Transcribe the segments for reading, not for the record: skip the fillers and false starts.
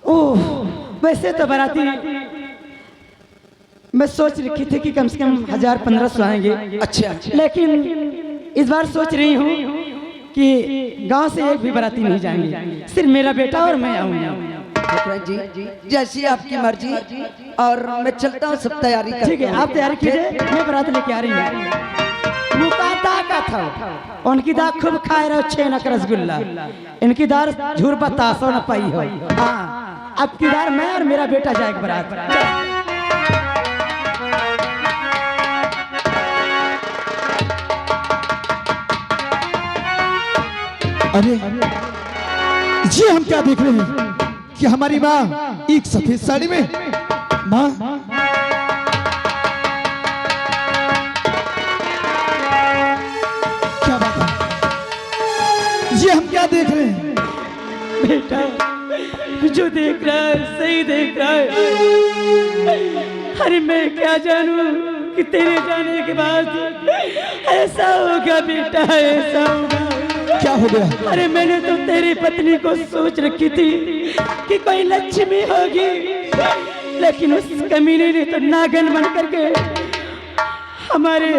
ओह, वैसे तो बाराती मैं सोच रखी थी कि कम से कम 1000-1500 आएंगे। अच्छा, लेकिन इस बार सोच रही हूँ कि गांव से एक भी बाराती नहीं जाएंगे, सिर्फ मेरा बेटा और मैं आऊँगा। जी जैसी आपकी मर्जी। और मैं चलता हूँ, सब तैयारी करता हूँ। ठीक है, आप तैयारी कीजिए, मैं बारात लेके आ रही हूँ। मुकाता का था उनकी दाग खूब खाए रहो, छेना का रसगुल्ला, इनकी दार झूर बतासो न पाई हो। हाँ, अब की दार मैं और मेरा बेटा जाएगा बारात। अरे ये हम क्या देख रहे हैं कि हमारी माँ एक सफेद साड़ी में। माँ, क्या बात है, ये हम क्या देख रहे हैं? बेटा, जो देख रहा है सही देख रहा है। अरे मैं क्या जानूं कि तेरे जाने के बाद ऐसा होगा बेटा, ऐसा होगा। क्या हो गया? अरे मैंने तो तेरी पत्नी को सोच रखी थी कि कोई लक्ष्मी होगी, लेकिन उस कमीने ने तो नागन बन करके हमारे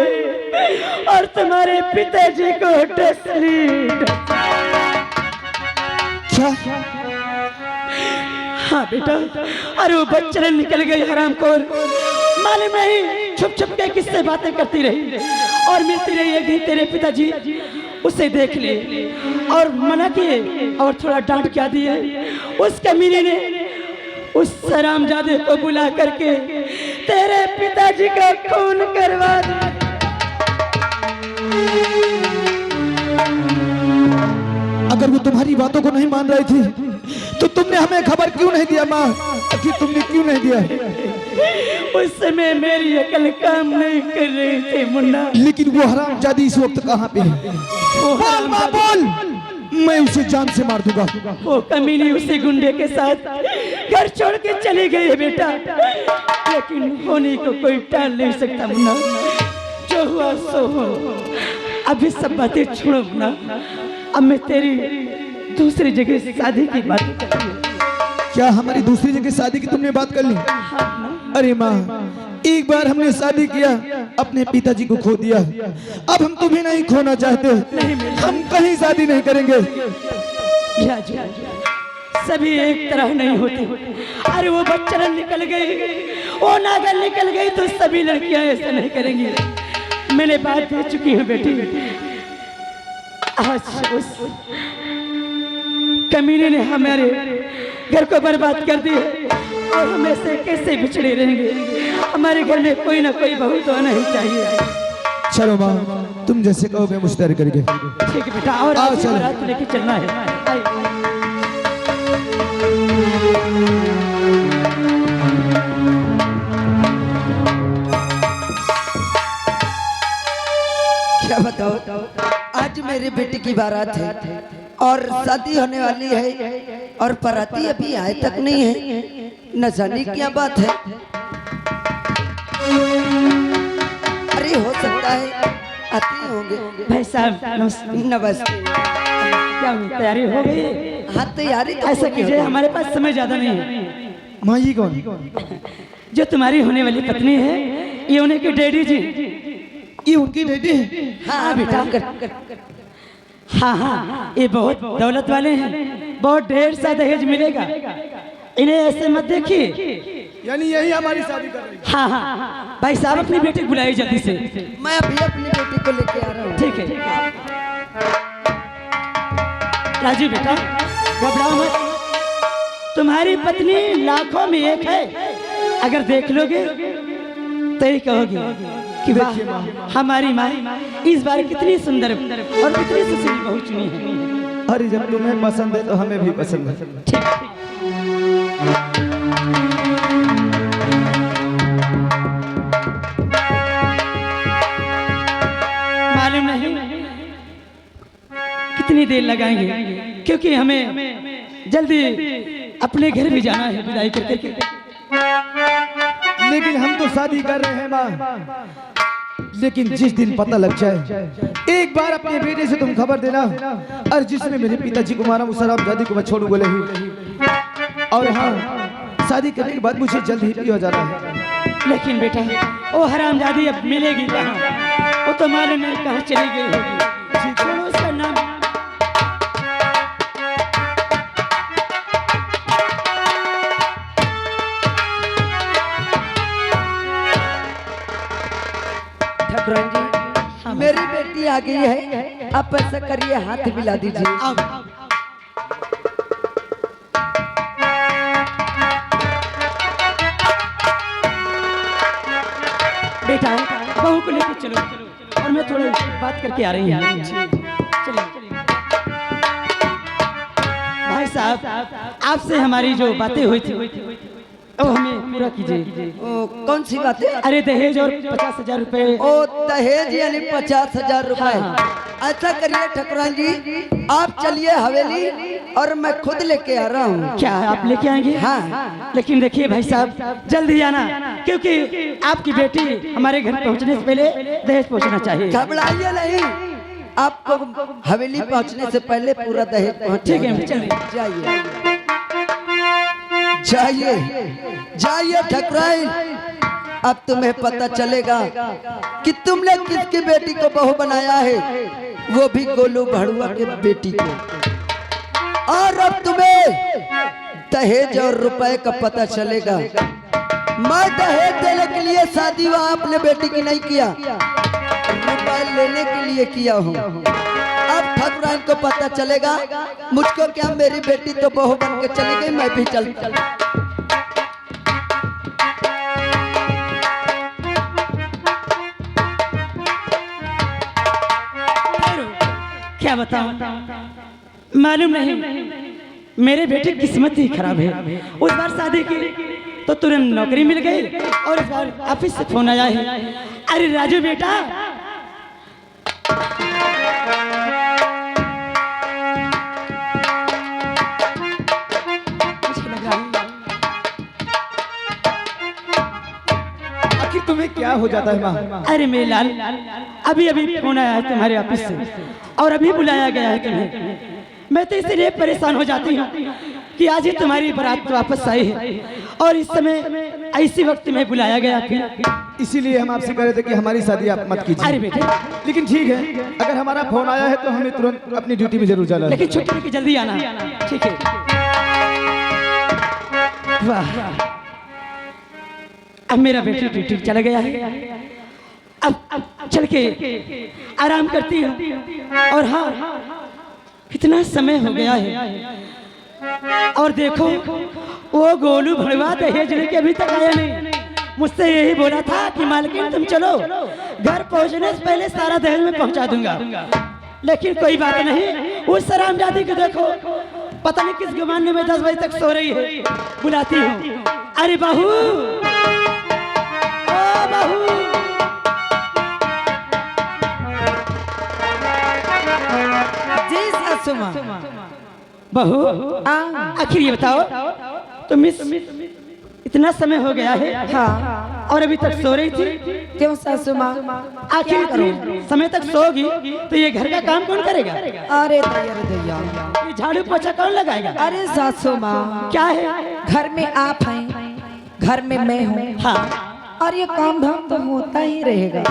और तुम्हारे पिताजी को डसली। क्या? हाँ बेटा, अरे वो बच्चन निकल गई हरामखोर, मालूम नहीं छुप छुप के किससे बातें करती रही और मिलती रही। एक दिन तेरे पिताजी उसे देख लिए और मना किए और थोड़ा डांट क्या दिए। उस कमीने ने उस हरामजादे को बुला करके तेरे पिताजी का खून करवा दिया। अगर वो तुम्हारी बातों को नहीं मान रही थी तो तुमने हमें खबर क्यों नहीं दिया माँ? कि तुमने क्यों नहीं दिया? उस समय मेरी अकल काम नहीं कर रही थी मुन्ना। लेकिन वो हरामजादी इस वक्त कहाँ पे है? बोल माँ बोल, मैं उसे जान से मार दूंगा। वो कमीनी उसी गुंडे के साथ घर छोड़ के चली गई है बेटा, लेकिन होने को कोई टाल नहीं सकता मुन्ना। जो हुआ सो हो, अभी सब बातें छोड़ो मुन्ना। अब मैं तेरी दूसरी जगह शादी की बात कर रही हूँ। क्या हमारी दूसरी जगह शादी की तुमने बात कर ली? अरे माँ, एक बार हमने शादी किया, अपने पिताजी को खो दिया, अब हम तुम्हें नहीं खोना चाहते। हम कहीं शादी नहीं करेंगे। सभी एक तरह नहीं होते। अरे वो बच्चन निकल गई, वो नागन निकल गई, तो सभी लड़कियां ऐसा नहीं करेंगी। मैंने बात कह चुकी हूँ बेटी। आज उस कमीने ने हमारे घर को बर्बाद कर दिया और हम ऐसे कैसे बिछड़े रहेंगे? हमारे घर में कोई ना कोई बहू तो आना ही चाहिए। चलो माँ, तुम जैसे कहो मैं मुश्तैर करके। ठीक है बेटा, और आज बारात लेके चलना है। क्या बताओ, आज मेरे बेटे की बारात है और शादी होने वाली है और बाराती अभी आए तक नहीं है। न जाने क्या बात है। अरे हो सकता है आते होंगे। भाई साहब नमस्ते। क्या तैयारी हो गई? हाँ तैयारी तो ऐसा कीजिए, हमारे पास समय ज्यादा नहीं है। माँ ये कौन? जो तुम्हारी होने वाली पत्नी है, ये उन्हें की डैडी जी। ये उनकी बेटी है? हाँ बेटा। हाँ हाँ, ये बहुत दौलत वाले हैं, बहुत ढेर सा दहेज मिलेगा। इन्हें ऐसे मत देखिए। यानी यही हमारी शादी कर रही है? हाँ हाँ, भाई साहब अपनी बेटी बुलाइए जल्दी से। मैं अभी अपनी बेटी को लेके आ रहा हूँ। ठीक है राजू बेटा, घबराओ मत। तुम्हारी पत्नी लाखों में एक है, अगर देख लोगे तो ही कहोगे कि वाह, हमारी माँ इस बार कितनी सुंदर और कितनी सुशील बहू चुनी है। अरे जब तुम्हें पसंद है तो हमें भी पसंद है। ठीक। मालूम नहीं कितनी देर लगाएंगे, क्योंकि हमें जल्दी अपने घर भी जाना है विदाई करके। लेकिन हम तो शादी कर रहे हैं माँ। लेकिन जिस दिन पता लग जाए, एक बार अपने बेटे से तुम खबर देना, और जिसने मेरे पिताजी को मारा उस हरामजादी को मैं छोड़ूंगा नहीं। और हाँ, शादी करने के बाद मुझे जल्द ही हो जाता है। लेकिन बेटा वो हरामजादी अब मिलेगी कहाँ? वो तो मालूम नहीं कहाँ चली गई होगी। छोड़ो उसका नाम। ठाकुरान जी, मेरी बेटी आ गई है, आप ऐसा करिए हाथ मिला दीजिए। बेटा बहू को लेकर चलो और मैं थोड़ी बात करके आ रही हूँ। चलिए भाई साहब, आपसे हमारी जो बातें हुई थी वो हमें पूरा कीजिए। कौन सी बात है? अरे दहेज और 50,000 रुपए। ओ दहेज यानी 50,000 रुपए। ऐसा करिए ठाकुरान जी, आप चलिए हवेली और मैं खुद लेके आ रहा हूँ। क्या आप लेके आएंगे? हाँ। लेकिन देखिए भाई साहब, जल्दी आना, क्योंकि आपकी बेटी हमारे घर पहुंचने से पहले दहेज पहुंचना चाहिए। घबराइए नहीं, आपको हवेली पहुंचने से पहले पूरा दहेज पहुंच। ठीक है, चलिए। जाइए जाइए जाइए ठाकुराइन, अब तुम्हें पता चलेगा कि तुमने किसकी बेटी को बहू बनाया है, वो भी गोलू भड़ुआ के बेटी को। और अब तुम्हें दहेज और रुपए का पता चलेगा। मैं दहेज देने के लिए शादी वहां अपने बेटी की नहीं किया, रुपए लेने के लिए किया हूँ। अब ठाकुरान को पता चलेगा, मुझको क्या, मेरी बेटी तो बहू बन के चली गई, मैं भी चल। क्या बताऊं, मालूम नहीं, मेरे बेटे की किस्मत ही खराब है। उस बार शादी की तो तुरंत नौकरी मिल गई और इस बार ऑफिस से फोन आया है, अरे राजू बेटा आखिर तुम्हें क्या हो जाता है माँ? अरे मेरे लाल, अभी अभी फोन आया है तुम्हारे ऑफिस से और अभी बुलाया गया है तुम्हें। मैं तो इसलिए परेशान हो जाती हूँ कि आज ही तुम्हारी बारात वापस आई है और इस समय ऐसी वक्त में बुलाया गया था। इसीलिए हम आपसे कह रहे थे कि हमारी शादी आप मत कीजिए। अरे बेटे, लेकिन ठीक है, अगर हमारा फोन आया है तो हमें तुरंत अपनी ड्यूटी में जरूर जाना है। लेकिन छुट्टी लेके जल्दी आना, ठीक है? वाह, अब मेरा बेटा ड्यूटी चला गया है, अब चल के आराम करती हूँ। और हाँ, कितना समय हो गया है और देखो वो गोलू भड़वा दहेज लेके अभी तक आया नहीं। मुझसे यही बोला था कि मालकिन तुम चलो, घर पहुंचने से पहले सारा दहेज में पहुंचा दूंगा। लेकिन कोई बात नहीं, उस हरामजादी को देखो, पता नहीं किस गुमाने में 10 बजे तक सो रही है। बुलाती हूँ, अरे बहू, ओ बहू। जी सासू माँ। बहू, आखिर ये बताओ, तुम इतना समय हो गया है हाँ। और अभी तक सो रही थी क्यों सासू माँ? आखिर इतनी समय तक सोगी तो ये घर का काम कौन करेगा? अरे दैया, ये झाड़ू पोछा कौन लगाएगा? अरे सासू माँ, क्या है? घर में आप हैं, घर में मैं हूँ, हाँ, और ये काम धाम तो होता ही रहेगा।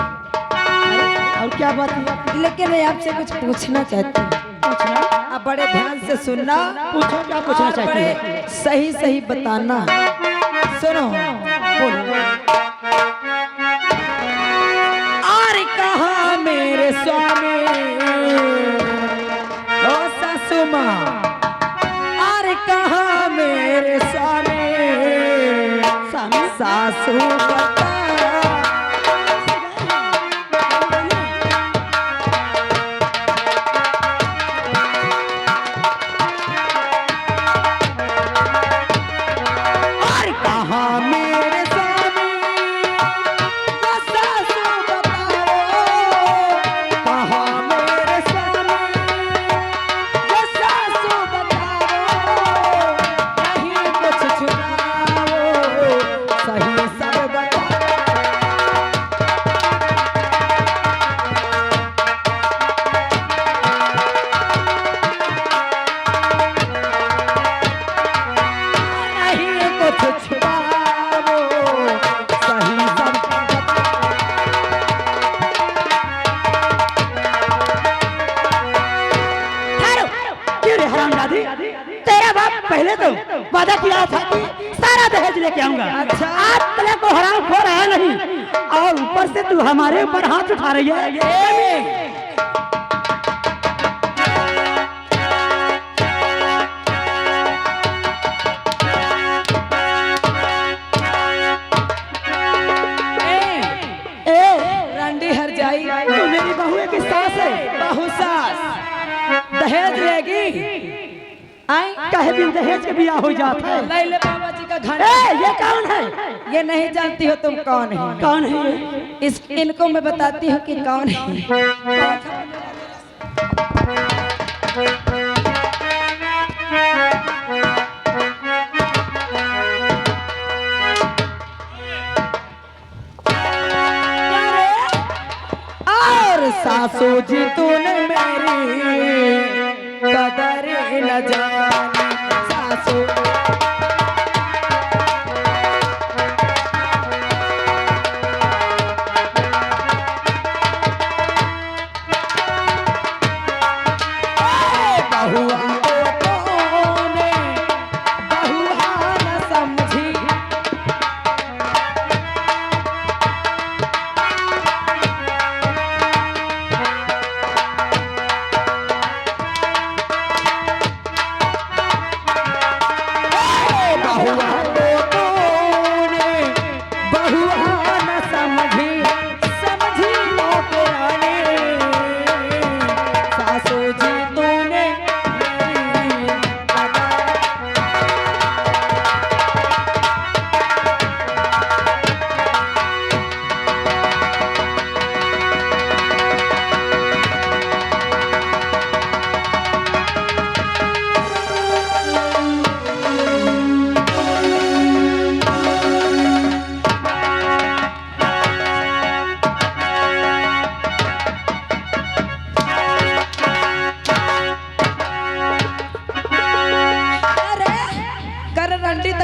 और क्या बात है? लेकिन मैं आपसे कुछ पूछना चाहती हूँ। पूछना, आप बड़े ध्यान से सुनना, पूछो, क्या पूछना और चाहती बड़े है? सही सही बताना। सुनो, बोलो। और कहा मेरे स्वामी, ओ सासू माँ, और कहा मेरे स्वामी, सासू बता। सही सब बता। कुछ छुपाओ सही सब ठहरो, क्यों रे हरामजादी? तेरा बाप पहले तो वादा किया था कि सारा दहेज लेके आऊंगा। अच्छा। आज तेरे को हराम खो रहा नहीं, और ऊपर से तू हमारे ऊपर हाथ उठा रही है। रंडी हर जाई, तू मेरी बहू की सास है। बहू सास दहेज लेगी। आई कहे दिन दहेज के बिया हो जाता है। लैले बाबा जी का घर। ये कौन है? ये नहीं जानती हो तुम कौन है? कौन है ये? इनको मैं बताती हूँ कि कौन है। और सासू जी तूने मेरी कदर न जानी। सासू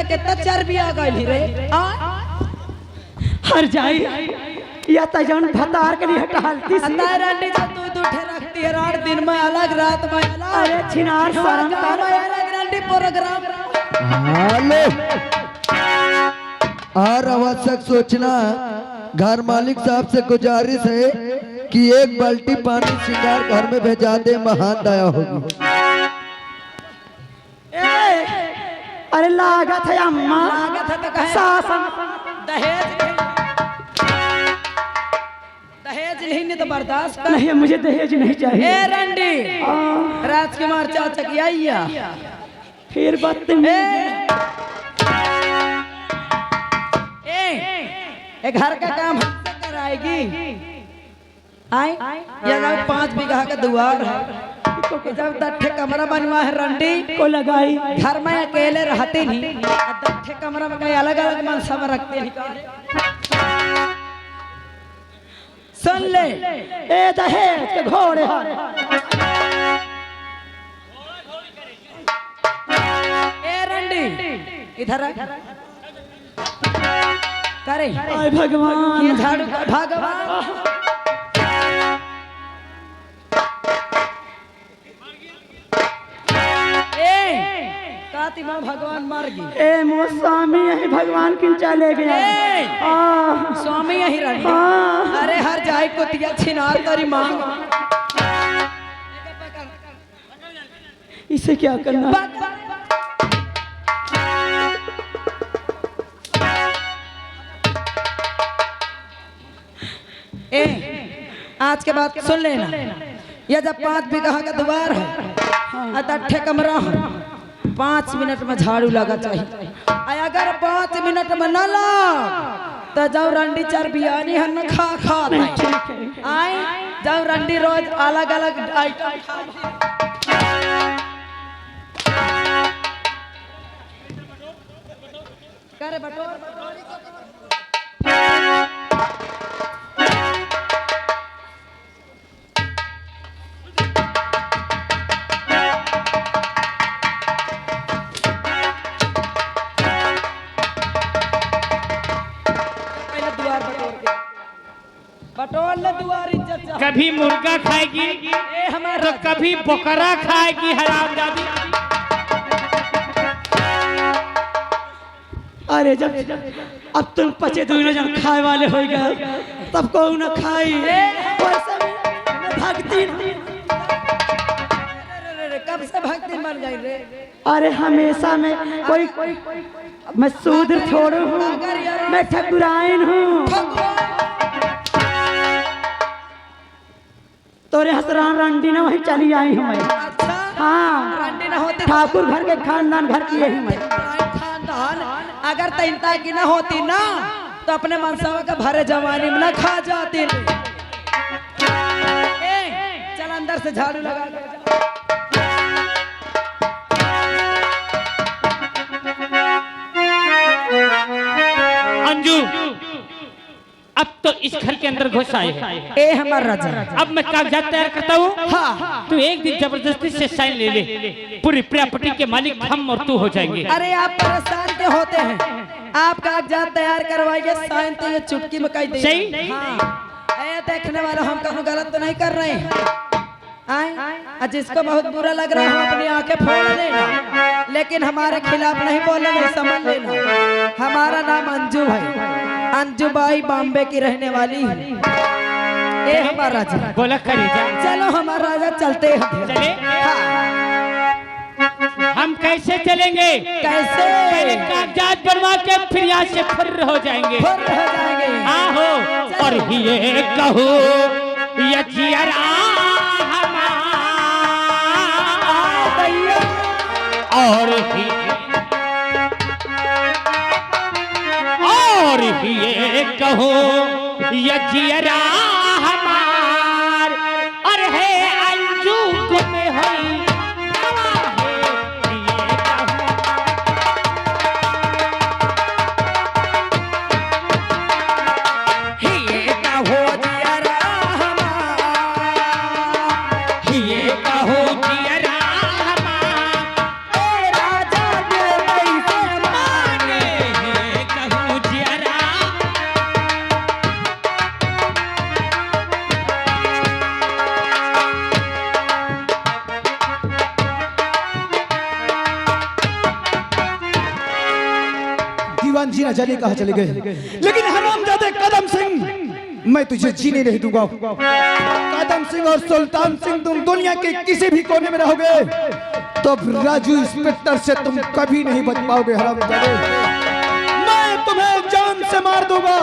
कितना चर्बी आ गई रे। हर जाई या तजन भतार के लिए टहलती सी। अंदर रंडी तो तू उठे रखती है, रात दिन में अलग, रात में अलग। अरे छिनार शर्म कर। अलग रंडी प्रोग्राम। हेलो, और आवश्यक सोचना, घर मालिक साहब से गुजारिश है कि एक बाल्टी पानी श्रृंगार घर में भेजा दे, महान दया होगी। अरे लागत है अम्मा, लागत है तो कहे सास दहेज दहेज नहीं तो बर्दाश्त कर। नहीं, मुझे दहेज नहीं चाहिए। ए रंडी राजकुमार चाचा की आइया फिर बात ए घर का काम हमसे कराएगी। आई ये 5 बीघा का दुआर है। जब दट्ठे कमरा बनवा है रंडी को लगाई, घर में अकेले रहते नहीं, दट्ठे कमरा में कहीं अलग अलग मन सब रखते नहीं। सुन ले ए दहेज के घोड़े हार। ए रंडी इधर आ। करे आय भगवान, ये झाड़ू का भगवान। भगवान मर गई। ए मो स्वामी यही भगवान किन चले गया। स्वामी यही रही। अरे हर जाए कुतिया छिनार तेरी मांग। इसे क्या करना? ए आज के बाद सुन लेना, ये जब 5 बीघा का द्वार है, अट्ठे कमरा है, 5 मिनट में झाड़ू लगा चाहिए। अगर 5 मिनट में न लग तो जब रंडी चरबियानी है न खा आई जब रंडी रोज अलग अलग आइटम करे बटोर। वाला दुआर इज्जत जा। कभी मुर्गा खाएगी ए हमारा तो कभी बकरा खाएगी हरामजादी। अरे जब अब तुम पचे दोनों जन खाए वाले हो गए तब को न खाई वैसे मैं भागती न। कब से भक्ति मर गई रे? अरे हमेशा में कोई मैं शूद्र थोड़ा हूँ, मैं ठकुराइन हूँ। तोरे हसरान रंडी ना वहीं चली आई हूँ मैं। हाँ रंडी ना होती ठाकुर घर के खानदान घर की यही मैं। खानदान अगर तैनता की ना होती ना तो अपने मनसावा का भरे जवानी में ना खा जाती। ए, चल अंदर से झाड़ू लगा के जा। अंजू अब तो इस घर के अंदर घुस आए हैं। ए हमार राजा, अब मैं कागजात तैयार करता हूँ। हाँ। तू एक दिन जबरदस्ती से साइन ले ले, पूरी प्रॉपर्टी के मालिक हम और तू हो जाएंगे। अरे आप परेशान के होते हैं, आप कागजात तैयार करवाइए, साइन तो ये चुटकी में कह देंगे। सही? हाँ। ए देखने वाला हम कहूँ गलत तो नहीं कर रहे हैं। आए जिसको बहुत बुरा लग रहा है हम अपनी आंखें फोड़ लेना, लेकिन हमारे खिलाफ नहीं बोले, नहीं समझ लेना। हमारा नाम अंजू है, अंजू बाई बॉम्बे की रहने वाली है। ए हमारा राजा, बोला करे जा। चलो हमारा राजा चलते हैं। चले? हाँ। हम कैसे चलेंगे? कैसे? पहले कागजात बनवा के फिर यहाँ से फर्र हो जाएंगे। फुर्र हो जाएंगे। आहो और ये कहो ये जियरा और ये कहो ये जियरा हमार और है अंजू गुम होई दीवान जी न जाने कहाँ चले गए, लेकिन हरामजादे कदम सिंह मैं तुझे जीने नहीं दूंगा। कदम सिंह और सुल्तान सिंह तुम दुनिया के किसी भी कोने में रहोगे तो राजू इंस्पेक्टर से तुम कभी नहीं बच पाओगे। हरामजादे मैं तुम्हें जान से मार दूंगा।